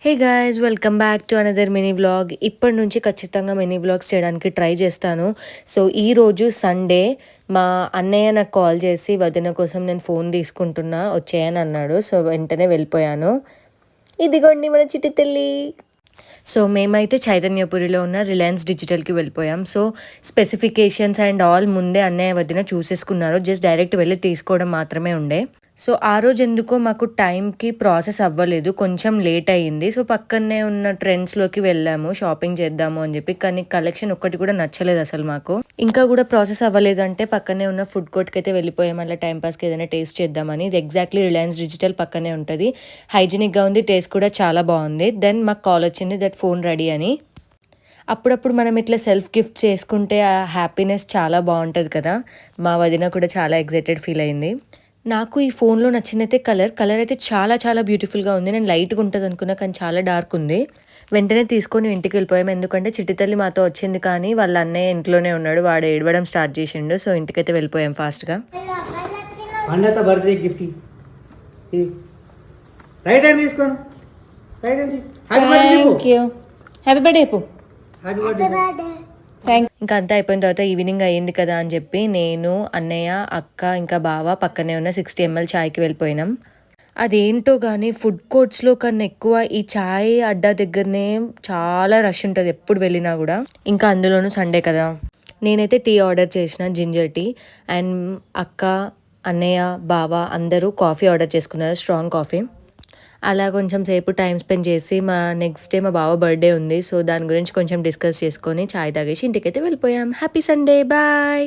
Hey guys, welcome back to another mini vlog. ఇప్పటి నుంచి ఖచ్చితంగా మినీ వ్లాగ్స్ చేయడానికి ట్రై చేస్తాను. సో ఈరోజు సండే మా అన్నయ్య నాకు కాల్ చేసి వదిన కోసం నేను ఫోన్ తీసుకుంటున్నా వచ్చేయని అన్నాడు. సో వెంటనే వెళ్ళిపోయాను. ఇదిగోండి మన చిట్టి తల్లి. సో మేమైతే చైతన్యపురిలో ఉన్న రిలయన్స్ డిజిటల్కి వెళ్ళిపోయాం. సో స్పెసిఫికేషన్స్ అండ్ ఆల్ ముందే అన్నయ్య వదిన చూసేసుకున్నారు. జస్ట్ డైరెక్ట్ వెళ్ళి తీసుకోవడం మాత్రమే ఉండే. సో ఆ రోజు ఎందుకో మాకు టైంకి ప్రాసెస్ అవ్వలేదు, కొంచెం లేట్ అయ్యింది. సో పక్కనే ఉన్న ట్రెండ్స్లోకి వెళ్ళాము షాపింగ్ చేద్దాము అని చెప్పి. కానీ కలెక్షన్ ఒక్కటి కూడా నచ్చలేదు అసలు మాకు. ఇంకా కూడా ప్రాసెస్ అవ్వలేదంటే పక్కనే ఉన్న ఫుడ్ కోర్ట్కి అయితే వెళ్ళిపోయాం, అలా టైంపాస్కి ఏదైనా టేస్ట్ చేద్దామని. ఇది ఎగ్జాక్ట్లీ రిలయన్స్ డిజిటల్ పక్కనే ఉంటుంది. హైజీనిక్గా ఉంది, టేస్ట్ కూడా చాలా బాగుంది. దెన్ మాకు కాల్ వచ్చింది దట్ ఫోన్ రెడీ అని. అప్పుడప్పుడు మనం ఇట్లా సెల్ఫ్ గిఫ్ట్ చేసుకుంటే ఆ హ్యాపీనెస్ చాలా బాగుంటుంది కదా. మా వదిన కూడా చాలా ఎగ్జైటెడ్ ఫీల్ అయింది. నాకు ఈ ఫోన్లో నచ్చిందైతే కలర్ అయితే చాలా చాలా బ్యూటిఫుల్గా ఉంది. నేను లైట్గా ఉంటుంది అనుకున్నా కానీ చాలా డార్క్ ఉంది. వెంటనే తీసుకొని ఇంటికి వెళ్ళిపోయాం, ఎందుకంటే చిట్టి తల్లి మాతో వచ్చింది కానీ వాళ్ళ అన్నయ్య ఇంట్లోనే ఉన్నాడు. వాడు ఏడవడం స్టార్ట్ చేసిండు. సో ఇంటికైతే వెళ్ళిపోయాం ఫాస్ట్గా. బర్త్డే గిఫ్ట్ రైట్ హ్యాండ్ తీసుకోను. Right hand happy birthday. Happy birthday. ఇంకా అంతా అయిపోయిన తర్వాత ఈవినింగ్ అయ్యింది కదా అని చెప్పి నేను, అన్నయ్య, అక్క ఇంకా బావ పక్కనే ఉన్న 60 ml ఛాయ్కి వెళ్ళిపోయినాం. అదేంటో కానీ ఫుడ్ కోర్ట్స్లో కన్నా ఎక్కువ ఈ ఛాయ్ అడ్డా దగ్గరనే చాలా రష్ ఉంటుంది ఎప్పుడు వెళ్ళినా కూడా. ఇంకా అందులోనూ సండే కదా. నేనైతే టీ ఆర్డర్ చేసిన, జింజర్ టీ. అండ్ అక్క, అన్నయ్య, బావ అందరూ కాఫీ ఆర్డర్ చేసుకున్నారు, స్ట్రాంగ్ కాఫీ. అలా కొంచెం సేపు టైం స్పెండ్ చేసి నెక్స్ట్ డే మా బావ బర్త్డే ఉంది. సో దాని గురించి కొంచెం డిస్కస్ చేసుకొని చాయ్ తాగేసి ఇంటికైతే వెళ్ళిపోయాం. Happy Sunday, bye.